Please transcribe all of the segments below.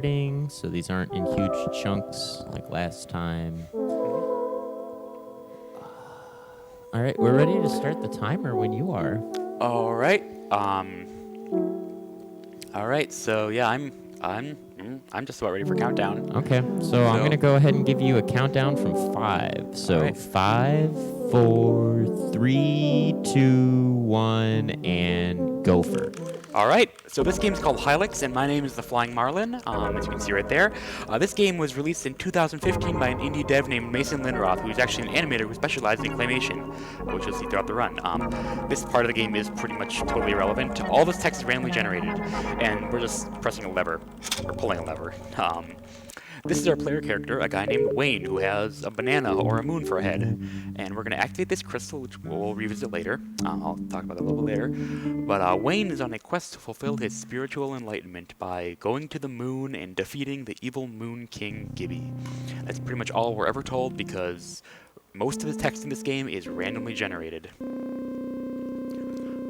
So these aren't in huge chunks like last time. All right, we're ready to start the timer when you are. All right. All right. So yeah, I'm just about ready for countdown. Okay, so I'm gonna go ahead and give you a countdown from 5. So right. 5, 4, 3, 2, 1, and go for it. All right. So this game is called Hylics, and my name is Theflyingmarlin. As you can see right there, this game was released in 2015 by an indie dev named Mason Lindroth, who's actually an animator who specializes in claymation, which you'll see throughout the run. This part of the game is pretty much totally irrelevant. All this text is randomly generated, and we're just pressing a lever or pulling a lever. This is our player character, a guy named Wayne, who has a banana or a moon for a head. And we're going to activate this crystal, which we'll revisit later. I'll talk about that a little bit later. But Wayne is on a quest to fulfill his spiritual enlightenment by going to the moon and defeating the evil Moon King Gibby. That's pretty much all we're ever told because most of the text in this game is randomly generated.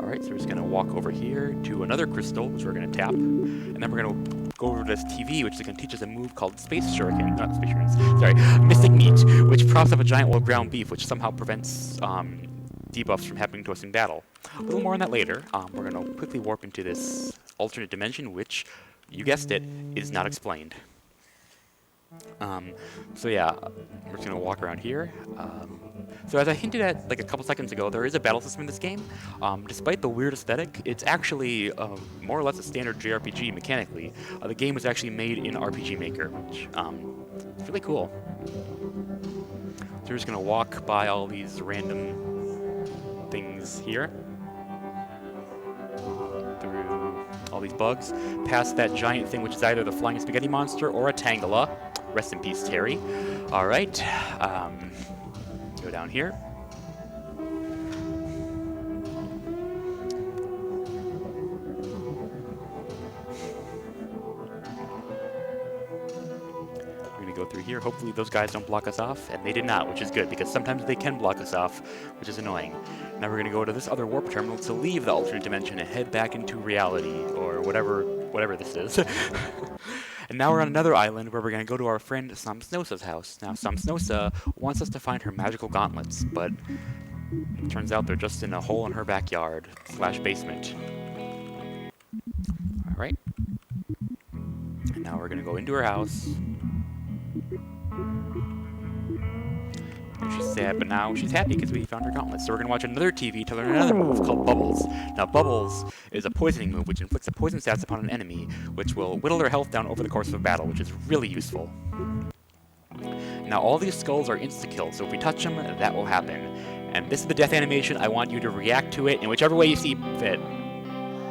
Alright, so we're just going to walk over here to another crystal, which we're going to tap. And then we're going to go over to this TV, which is going to teach us a move called Space Shuriken. Not Space Shurikens, sorry. Mystic Meat, which props up a giant wall of ground beef, which somehow prevents debuffs from happening to us in battle. A little more on that later. We're going to quickly warp into this alternate dimension, which, you guessed it, is not explained. So yeah, we're just going to walk around here. So as I hinted at like a couple seconds ago, there is a battle system in this game. Despite the weird aesthetic, it's actually more or less a standard JRPG mechanically. The game was actually made in RPG Maker, which is really cool. So we're just going to walk by all these random things here. Through all these bugs. Past that giant thing, which is either the flying spaghetti monster or a Tangela. Rest in peace, Terry. All right. Go down here. We're going to go through here. Hopefully those guys don't block us off, and they did not, which is good, because sometimes they can block us off, which is annoying. Now we're going to go to this other warp terminal to leave the alternate dimension and head back into reality, or whatever this is. And now we're on another island where we're going to go to our friend Samsnosa's house. Now, Samsnosa wants us to find her magical gauntlets, but it turns out they're just in a hole in her backyard / basement. Alright. And now we're going to go into her house. She's sad, but now she's happy because we found her gauntlets. So we're going to watch another TV to learn another move called Bubbles. Now, Bubbles is a poisoning move which inflicts a poison stats upon an enemy, which will whittle their health down over the course of a battle, which is really useful. Now, all these skulls are insta-kills, so if we touch them, that will happen. And this is the death animation. I want you to react to it in whichever way you see fit.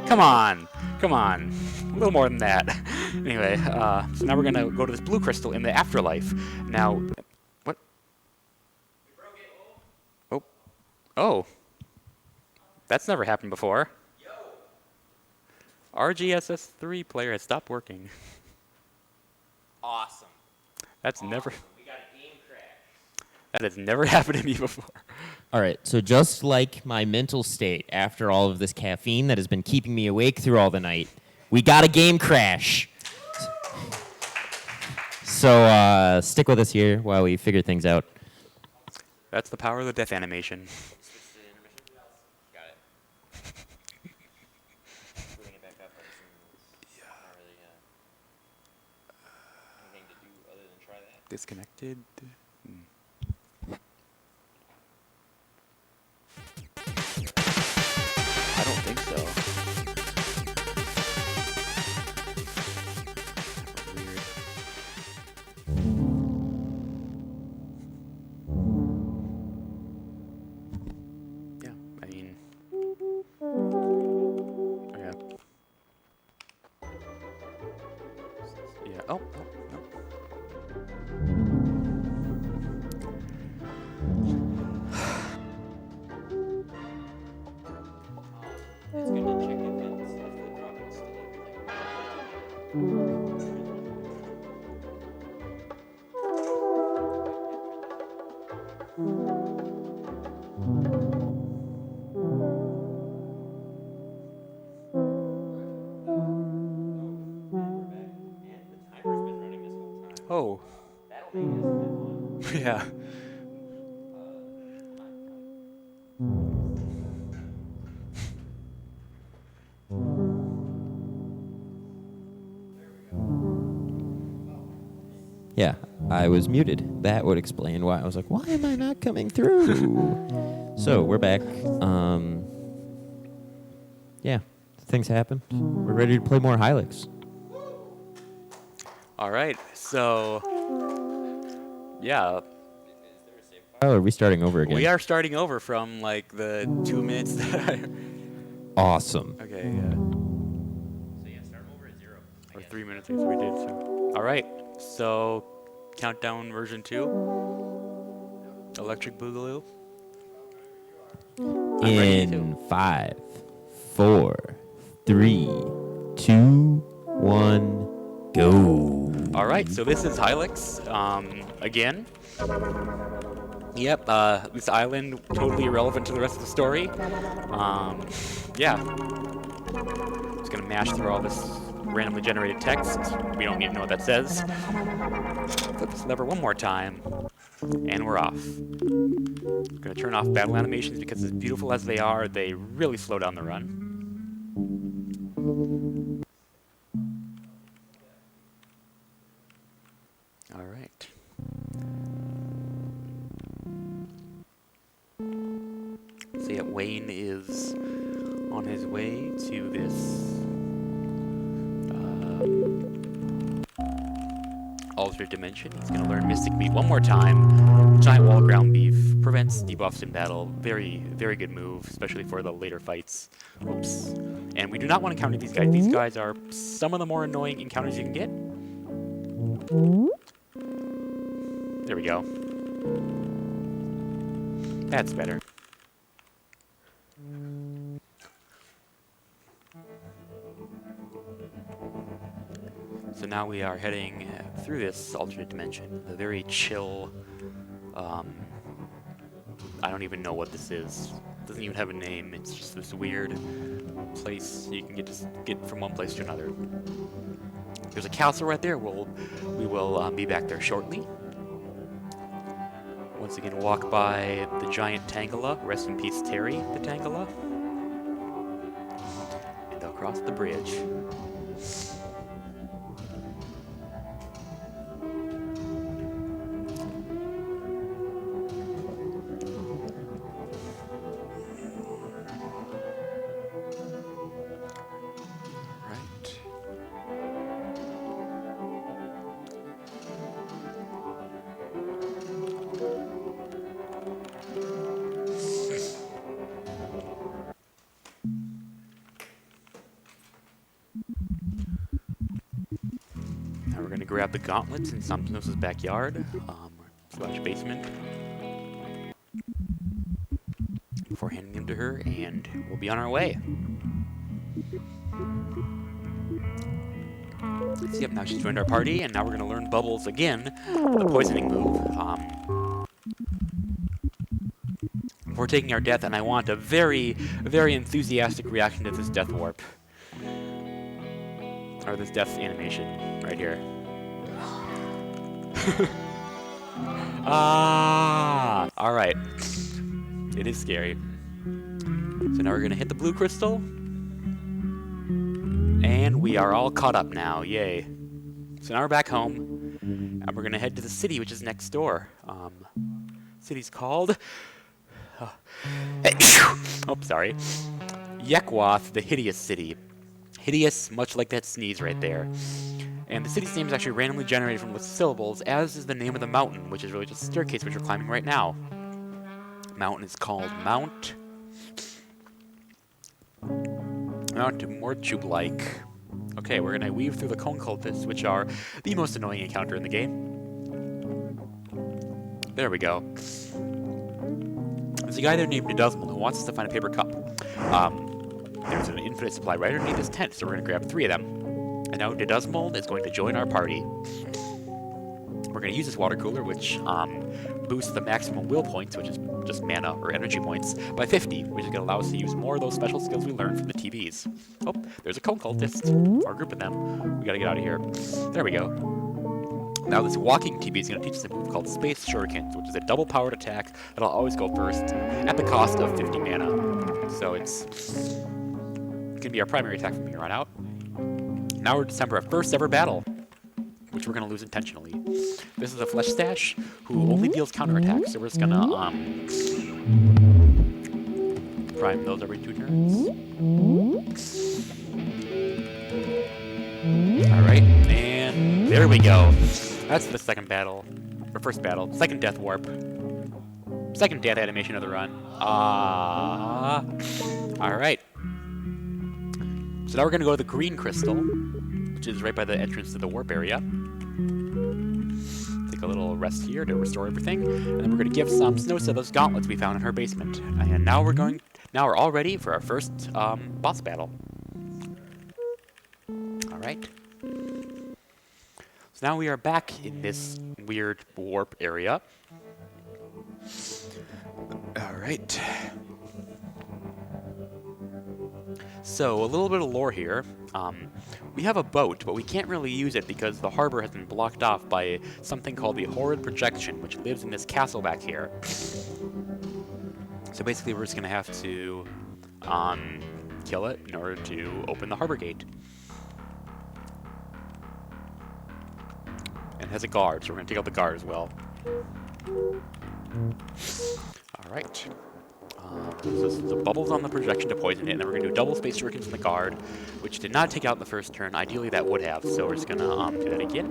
Come on! Come on. A little more than that. Anyway, so now we're going to go to this blue crystal in the afterlife. Now... Oh, that's never happened before. Yo. RGSS3 player has stopped working. Awesome. That's never. We got a game crash. That has never happened to me before. All right, so just like my mental state after all of this caffeine that has been keeping me awake through all the night, we got a game crash. So stick with us here while we figure things out. That's the power of the death animation. Got it. Putting it back up. Yeah. Not really anything to do other than try that. Disconnected. I don't think so. Weird. Yeah, I mean... Okay. Yeah, oh, no. It's going to check if the drop is still everything. Oh. Yeah. Yeah, I was muted. That would explain why I was like, why am I not coming through? So, we're back. Yeah, things happened. We're ready to play more Hylics. All right. So, yeah, Oh, are we starting over again? we are starting over from like the 2 minutes that I. Awesome. Okay. Yeah. So yeah, start over at 0. Or 3 minutes, I guess we did. So. All right. So, countdown version 2. Electric Boogaloo. I'm ready In to. 5, 4, 3, 2, 1, go. All right. So this is Hylics. Again. Yep. This island totally irrelevant to the rest of the story. Yeah. Just gonna mash through all this randomly generated text. We don't need to know what that says. Flip this lever one more time, and we're off. Gonna turn off battle animations because as beautiful as they are, they really slow down the run. All right. So yeah, Wayne is on his way to this alternate dimension. He's going to learn Mystic Meat one more time. Giant wall ground beef prevents debuffs in battle. Very, very good move, especially for the later fights. Whoops. And we do not want to counter these guys. These guys are some of the more annoying encounters you can get. There we go. That's better. So now we are heading through this alternate dimension. The very chill, I don't even know what this is. It doesn't even have a name. It's just this weird place you can get from one place to another. There's a castle right there. We will be back there shortly. Once again, walk by the giant Tangela. Rest in peace, Terry, the Tangela. And across the bridge. Now we're going to grab the gauntlets in Somnos's backyard, slash basement, before handing them to her, and we'll be on our way. So yep, now she's joined our party, and now we're going to learn Bubbles again, the poisoning move. We're taking our death, and I want a very, very enthusiastic reaction to this death warp. Or this death animation right here. Ah! Alright. It is scary. So now we're going to hit the blue crystal. And we are all caught up now. Yay. So now we're back home. And we're going to head to the city, which is next door. City's called... oh, sorry. Yekwath, the Hideous City. Hideous, much like that sneeze right there. And the city's name is actually randomly generated from the syllables, as is the name of the mountain, which is really just a staircase which we're climbing right now. Mountain is called Mount Mortube-like. Okay, we're gonna weave through the cone cultists, which are the most annoying encounter in the game. There we go. There's a guy there named Neduzmal who wants us to find a paper cup. There's an infinite supply right underneath this tent, so we're going to grab 3 of them. And now Neduzmal is going to join our party. We're going to use this water cooler, which boosts the maximum will points, which is just mana or energy points, by 50, which is going to allow us to use more of those special skills we learned from the TVs. Oh, there's a cone cultist, or a group of them. We got to get out of here. There we go. Now this walking TV is going to teach us a move called Space Shurikens, which is a double-powered attack that'll always go first at the cost of 50 mana. So it's going to be our primary attack from here on out. Now we're December, our first ever battle, which we're going to lose intentionally. This is a Flesh Stash, who only deals counterattacks, so we're just going to prime those every 2 turns. Alright, and there we go. That's the second battle, or first battle, second Death Warp. Second death animation of the run. Alright. So now we're going to go to the green crystal, which is right by the entrance to the warp area. Take a little rest here to restore everything, and then we're going to give some Snow to those gauntlets we found in her basement. And now we're all ready for our first boss battle. Alright. So now we are back in this weird warp area. Alright. So, a little bit of lore here. We have a boat, but we can't really use it because the harbor has been blocked off by something called the Horrid Projection, which lives in this castle back here. So basically we're just going to have to kill it in order to open the harbor gate. And it has a guard, so we're going to take out the guard as well. Alright. So the bubbles on the projection to poison it, and then we're going to do double space shurikens on the guard, which did not take out in the first turn. Ideally that would have, so we're just going to do that again.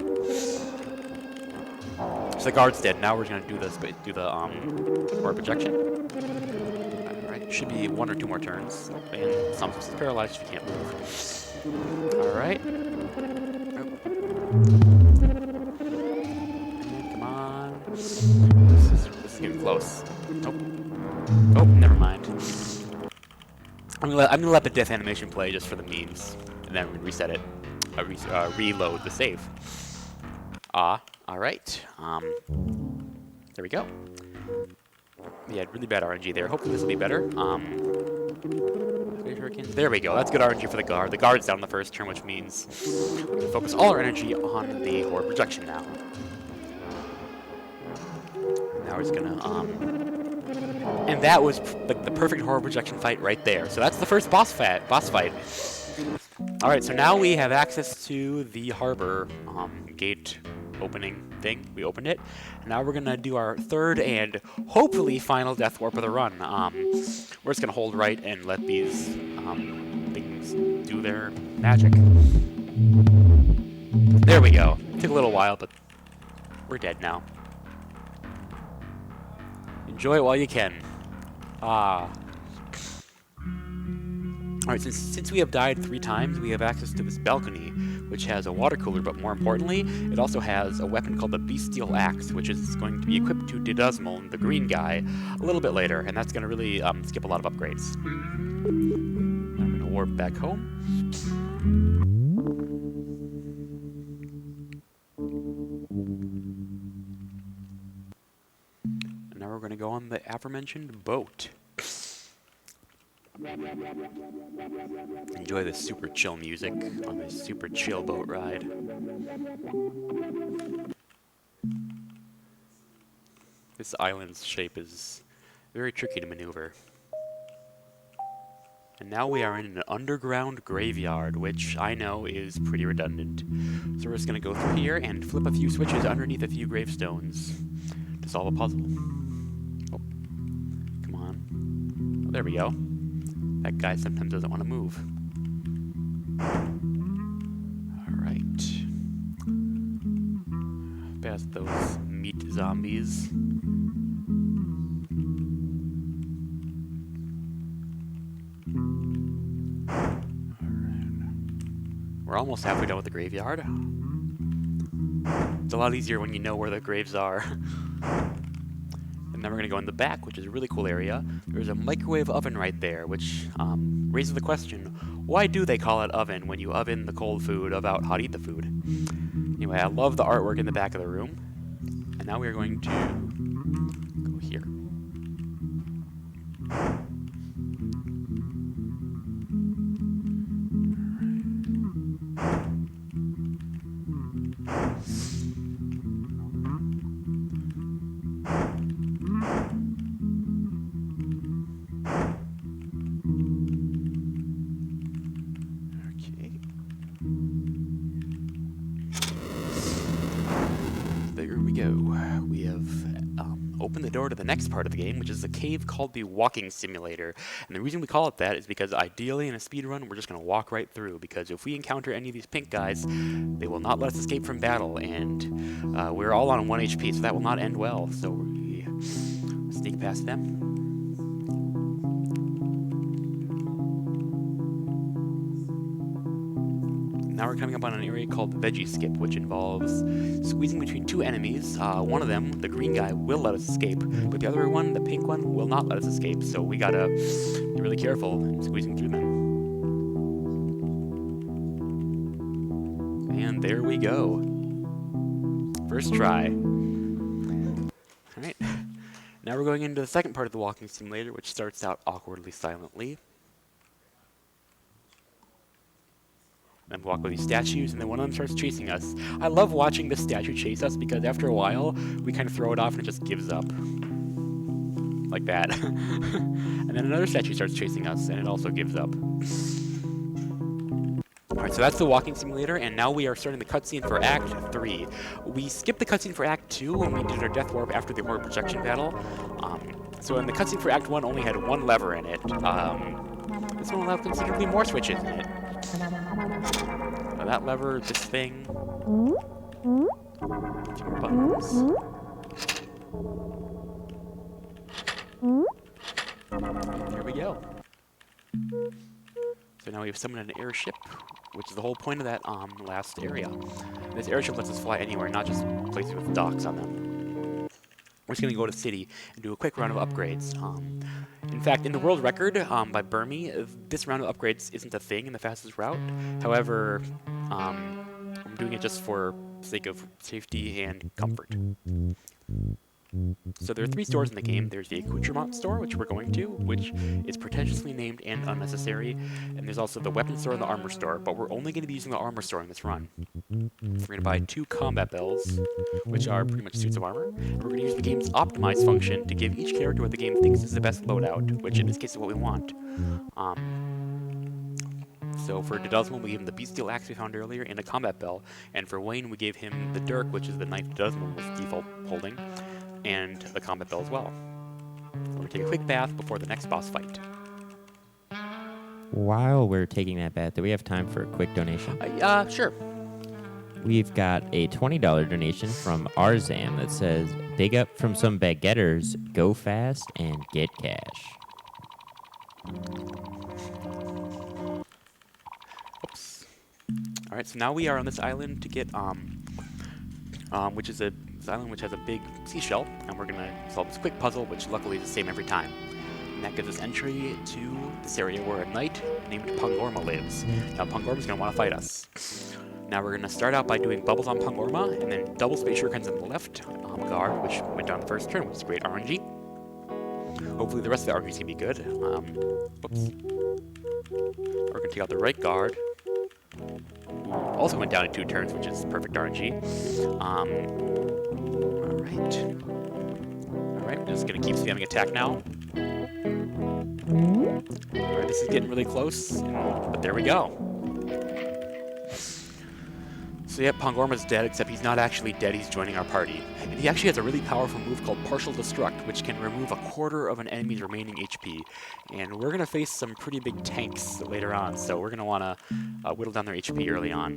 So the guard's dead. Now we're going to do the horror projection. Alright, should be 1 or 2 more turns. And Something's paralyzed if you can't move. Alright. Come on. This is getting close. Nope. Oh, never mind. I'm gonna let the death animation play just for the memes, and then we're gonna reset it, reload the save. Alright. There we go. Yeah, really bad RNG there. Hopefully this will be better. There we go. That's good RNG for the guard. The guard's down in the first turn, which means we can focus all our energy on the horror projection now. Now we're just gonna and that was like the perfect horror projection fight right there. So that's the first boss fight. Alright, so now we have access to the harbor gate opening thing. We opened it. And now we're going to do our third and hopefully final death warp of the run. We're just going to hold right and let these things do their magic. There we go. It took a little while, but we're dead now. Enjoy it while you can. Alright, since we have died 3 times, we have access to this balcony, which has a water cooler, but more importantly, it also has a weapon called the Bestial Axe, which is going to be equipped to Dedusmal, the green guy, a little bit later, and that's going to really skip a lot of upgrades. I'm going to warp back home. And now we're going to go on the aforementioned boat. Enjoy this super chill music on this super chill boat ride. This island's shape is very tricky to maneuver. And now we are in an underground graveyard, which I know is pretty redundant. So we're just going to go through here and flip a few switches underneath a few gravestones to solve a puzzle. Oh, come on. Oh, there we go. That guy sometimes doesn't want to move. Alright. Past those meat zombies. Alright. We're almost halfway done with the graveyard. It's a lot easier when you know where the graves are. And then we're going to go in the back, which is a really cool area. There's a microwave oven right there, which raises the question, why do they call it oven when you oven the cold food about how to eat the food? Anyway, I love the artwork in the back of the room. And now we are going to go here. go. We have opened the door to the next part of the game, which is a cave called the Walking Simulator. And the reason we call it that is because ideally in a speedrun, we're just going to walk right through, because if we encounter any of these pink guys, they will not let us escape from battle, and we're all on 1 HP, so that will not end well. So we sneak past them. Now we're coming up on an area called Veggies Skip, which involves squeezing between two enemies. One of them, the green guy, will let us escape, but the other one, the pink one, will not let us escape. So we gotta be really careful in squeezing through them. And there we go. First try. Alright. Now we're going into the second part of the walking simulator, which starts out awkwardly silently. Then walk with these statues, and then one of them starts chasing us. I love watching this statue chase us, because after a while, we kind of throw it off and it just gives up. Like that. And then another statue starts chasing us, and it also gives up. Alright, so that's the walking simulator, and now we are starting the cutscene for Act 3. We skipped the cutscene for Act 2 when we did our death warp after the orb projection battle. So in the cutscene for Act 1 only had one lever in it. This one will have considerably more switches in it. That lever, this thing. 2 more buttons. There we go. So now we have summoned an airship, which is the whole point of that last area. This airship lets us fly anywhere, not just places with docks on them. We're just going to go to the city and do a quick round of upgrades. In fact, in the world record by Burmy, this round of upgrades isn't a thing in the fastest route. However, I'm doing it just for sake of safety and comfort. So there are 3 stores in the game. There's the accoutrement store, which we're going to, which is pretentiously named and unnecessary. And there's also the weapon store and the armor store, but we're only going to be using the armor store in this run. We're going to buy 2 combat bells, which are pretty much suits of armor. And we're going to use the game's optimize function to give each character what the game thinks is the best loadout, which in this case is what we want. So for Dedusmal, we gave him the Bestial Axe we found earlier and a combat bell. And for Wayne, we gave him the Dirk, which is the knife Dedusmal was default holding, and the combat bell as well. So we're going to take a quick bath before the next boss fight. While we're taking that bath, do we have time for a quick donation? Sure. We've got a $20 donation from Arzam that says, "Big up from some baguetters, go fast and get cash." Oops. Alright, so now we are on this island to get, which is this island which has a big seashell, and we're going to solve this quick puzzle, which luckily is the same every time. And that gives us entry to this area where a knight named Pangorma lives. Now Pangorma's going to want to fight us. Now we're going to start out by doing bubbles on Pangorma, and then double space shurikens on the left guard, which went down the first turn, which is great RNG. Hopefully the rest of the RNG is going to be good. Whoops. We're going to take out the right guard. Also went down in 2 turns, which is perfect RNG. Alright, we're just going to keep spamming attack now. Alright, this is getting really close, but there we go. So yeah, Pangorma's dead, except he's not actually dead, he's joining our party. And he actually has a really powerful move called Partial Destruct, which can remove 1/4 of an enemy's remaining HP. And we're going to face some pretty big tanks later on, so we're going to want to whittle down their HP early on.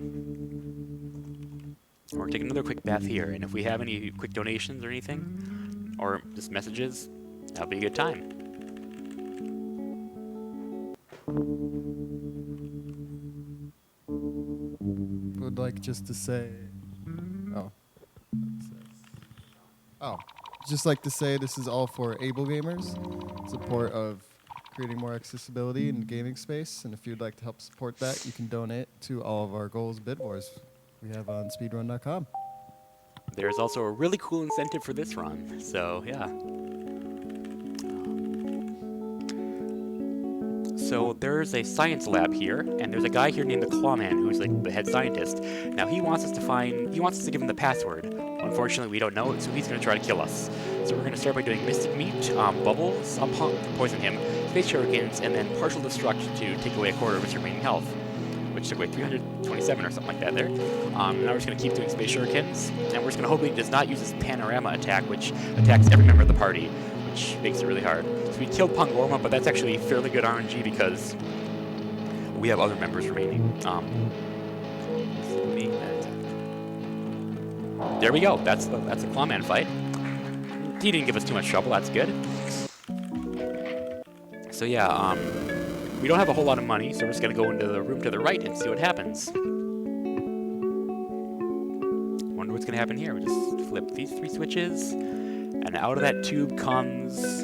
We're going to take another quick bath here, and if we have any quick donations or anything, or just messages, that'll be a good time. Would like just to say, just like to say this is all for able gamers, support of creating more accessibility in the gaming space, and if you'd like to help support that, you can donate to all of our goals bid wars we have on speedrun.com. There's also a really cool incentive for this run, so yeah. So there's a science lab here, and there's a guy here named the Clawman who's like the head scientist. Now he wants us to give him the password. Unfortunately, we don't know it, so he's going to try to kill us. So we're going to start by doing Mystic Meat, Bubbles, to poison him, Space Shurikens, and then Partial Destruct to take away 1/4 of his remaining health, which which took away 327 or something like that there. Now we're just going to keep doing space shurikens, and we're just going to hope he does not use his panorama attack, which attacks every member of the party, which makes it really hard. So we killed Pangorma, but that's actually fairly good RNG because we have other members remaining. There we go. That's a Clawman fight. He didn't give us too much trouble. That's good. So yeah, we don't have a whole lot of money, so we're just gonna go into the room to the right and see what happens. Wonder what's gonna happen here. We just flip these 3 switches, and out of that tube comes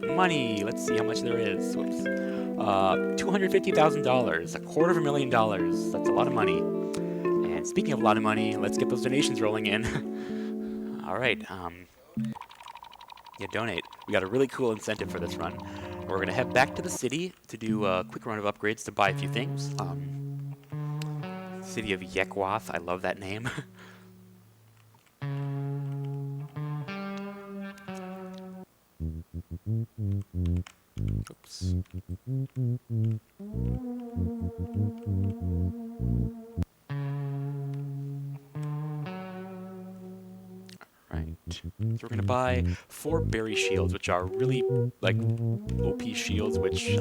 money. Let's see how much there is. Whoops. $250,000, $250,000. That's a lot of money. And speaking of a lot of money, let's get those donations rolling in. All right. Yeah, donate. We got a really cool incentive for this run. We're going to head back to the city to do a quick run of upgrades to buy a few things. City of Yekwath. I love that name. Oops. Right. So we're gonna buy 4 berry shields, which are really like OP shields, which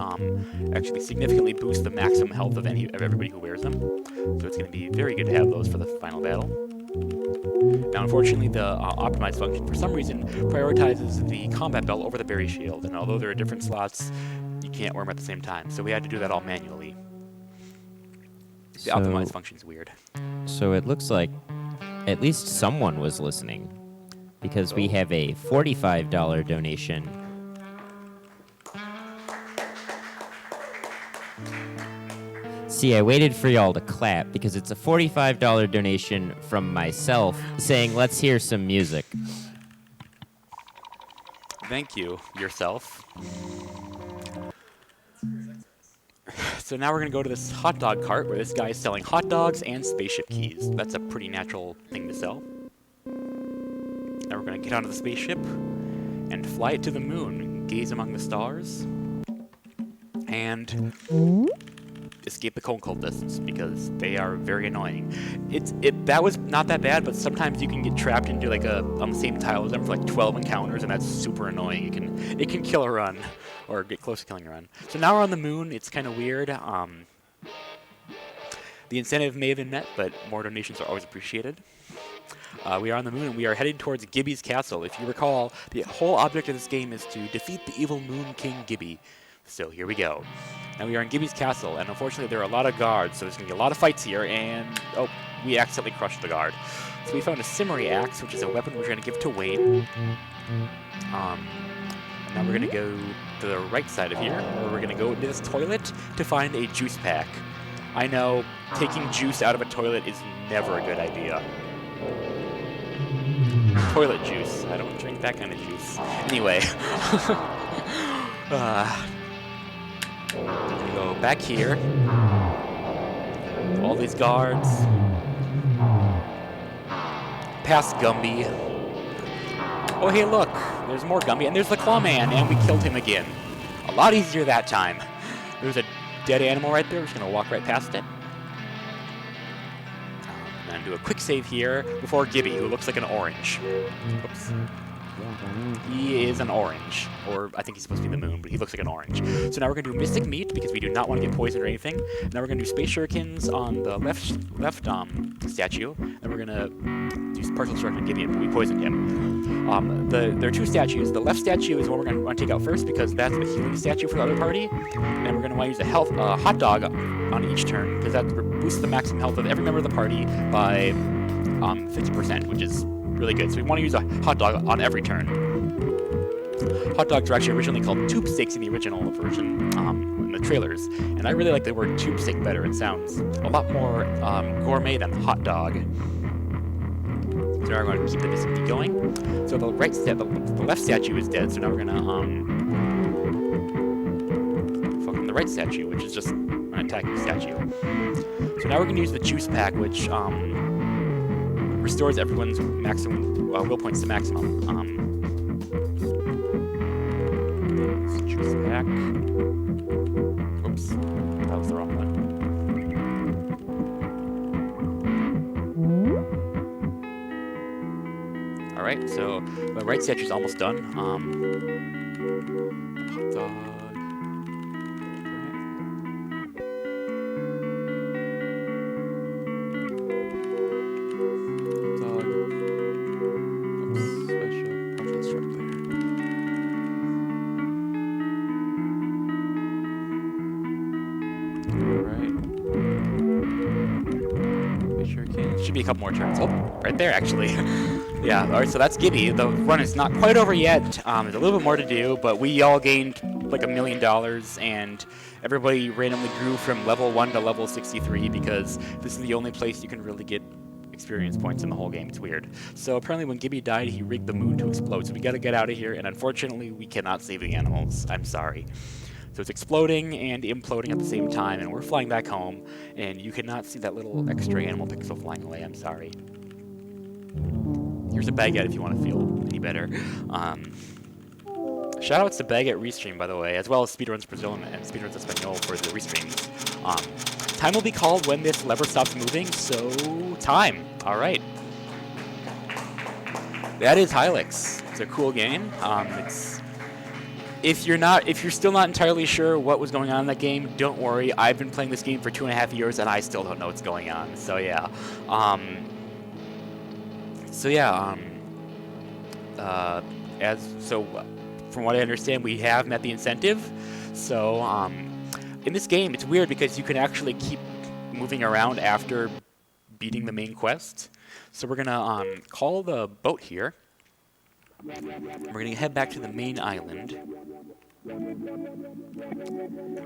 actually significantly boost the maximum health of everybody who wears them. So it's gonna be very good to have those for the final battle. Now, unfortunately, the optimize function for some reason prioritizes the combat belt over the berry shield, and although there are different slots, you can't wear them at the same time. So we had to do that all manually. The optimize function is weird. So it looks like at least someone was listening, because we have a $45 donation. See, I waited for y'all to clap because it's a $45 donation from myself saying, let's hear some music. Thank you, yourself. So now we're going to go to this hot dog cart where this guy is selling hot dogs and spaceship keys. That's a pretty natural thing to sell. Now we're going to get onto the spaceship and fly it to the moon, gaze among the stars, and escape the cone cultists because they are very annoying. That was not that bad, but sometimes you can get trapped into like on the same tile as them for like 12 encounters, and that's super annoying. It can kill a run, or get close to killing a run. So now we're on the moon. It's kind of weird. The incentive may have been met, but more donations are always appreciated. We are on the moon, and we are headed towards Gibby's castle. If you recall, the whole object of this game is to defeat the evil Moon King Gibby. So here we go. Now we are in Gibby's castle, and unfortunately there are a lot of guards, so there's going to be a lot of fights here, and oh, we accidentally crushed the guard. So we found a Simmery axe, which is a weapon we're going to give to Wayne. Now we're going to go to the right side of here, where we're going to go into this toilet to find a juice pack. I know, taking juice out of a toilet is never a good idea. Toilet juice. I don't drink that kind of juice. Anyway. Go back here. All these guards. Past Gumby. Oh, hey, look. There's more Gumby. And there's the Clawman. And we killed him again. A lot easier that time. There's a dead animal right there. We're just going to walk right past it. And do a quick save here before Gibby, who looks like an orange. Oops. He is an orange, or I think he's supposed to be the moon, but he looks like an orange. So now we're going to do Mystic Meat, because we do not want to get poisoned or anything. Now we're going to do Space Shurikens on the left statue, and we're going to do Partial Destruction on Gideon, but we poisoned him. There are 2 statues. The left statue is what we're going to want to take out first, because that's the healing statue for the other party, and we're going to want to use a hot dog on each turn, because that boosts the maximum health of every member of the party by 50%, which is really good. So we want to use a hot dog on every turn. Hot dogs were actually originally called tube steaks in the original version in the trailers, and I really like the word tube steak better. It sounds a lot more gourmet than hot dog. So now we're going to keep the Mystic going. So the left statue is dead, so now we're going to focus on the right statue, which is just an attacking statue. So now we're going to use the juice pack, which restores everyone's maximum will points to maximum. Juice pack. Oops, that was the wrong one. All right, so the right statue's almost done. Hot dog. Dog. Oops, special partial stroke there. Alright. Make sure it can. Should be a couple more turns. Oh, right there actually. Yeah, alright, so that's Gibby. The run is not quite over yet. There's a little bit more to do, but we all gained like $1 million, and everybody randomly grew from level 1 to level 63 because this is the only place you can really get experience points in the whole game. It's weird. So apparently when Gibby died, he rigged the moon to explode, so we gotta get out of here, and unfortunately we cannot save the animals. I'm sorry. So it's exploding and imploding at the same time, and we're flying back home, and you cannot see that little extra animal pixel flying away. I'm sorry. Here's a baguette if you want to feel any better. Shoutouts to Baguette Restream, by the way, as well as Speedruns Brazil and Speedruns Espanol for the restreams. Time will be called when this lever stops moving, so time. All right. That is Hylics. It's a cool game. If you're still not entirely sure what was going on in that game, don't worry. I've been playing this game for 2.5 years and I still don't know what's going on. So yeah. From what I understand, we have met the incentive. So in this game, it's weird because you can actually keep moving around after beating the main quest. So we're gonna call the boat here. We're gonna head back to the main island. We're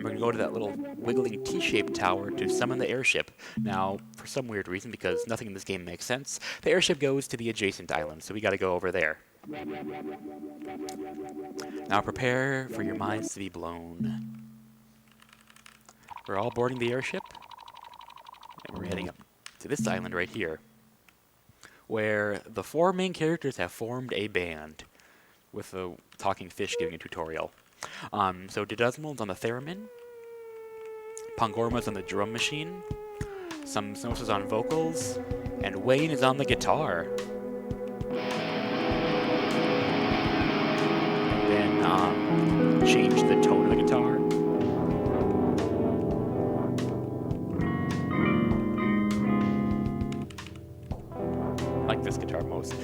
gonna go to that little wiggling T-shaped tower to summon the airship. Now, for some weird reason, because nothing in this game makes sense, the airship goes to the adjacent island, so we gotta go over there. Now prepare for your minds to be blown. We're all boarding the airship, and we're heading up to this island right here, where the 4 main characters have formed a band, with the talking fish giving a tutorial. So Didasmal's on the theremin, Pangorma's on the drum machine, some Snows on vocals, and Wayne is on the guitar. And then change the tone of the guitar. I like this guitar most.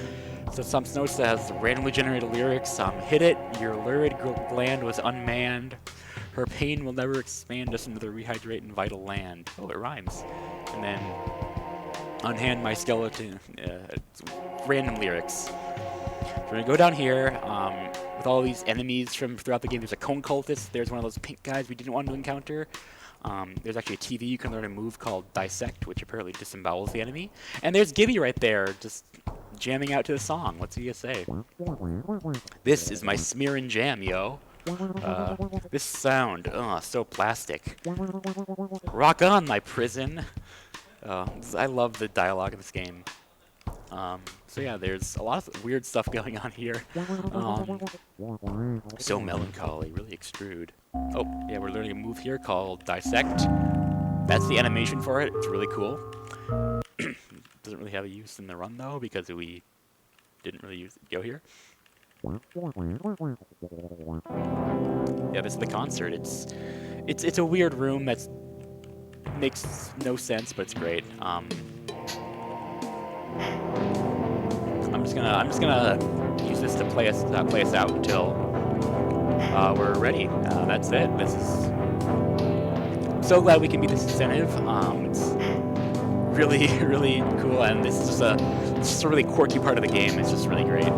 So some Snows has randomly generated lyrics. Hit it, your lurid gland was unmanned. Her pain will never expand us into the rehydrate and vital land. Oh, it rhymes. And then unhand my skeleton. Random lyrics. So we're gonna go down here with all these enemies from throughout the game. There's a cone cultist. There's one of those pink guys we didn't want to encounter. There's actually a TV you can learn a move called Dissect, which apparently disembowels the enemy. And there's Gibby right there, just jamming out to the song. What's he gonna say? This is my smearin' jam, yo. This sound, so plastic. Rock on, my prison. I love the dialogue in this game. So yeah, there's a lot of weird stuff going on here. So melancholy, really extrude. Oh, yeah, we're learning a move here called Dissect. That's the animation for it. It's really cool. Doesn't really have a use in the run though, because we didn't really go here. Yeah, this is the concert. It's a weird room that makes no sense, but it's great. I'm just gonna use this to play us out until we're ready. That's it. This is so glad we can beat this incentive. It's really, really cool, and this is just a really quirky part of the game. It's just really great.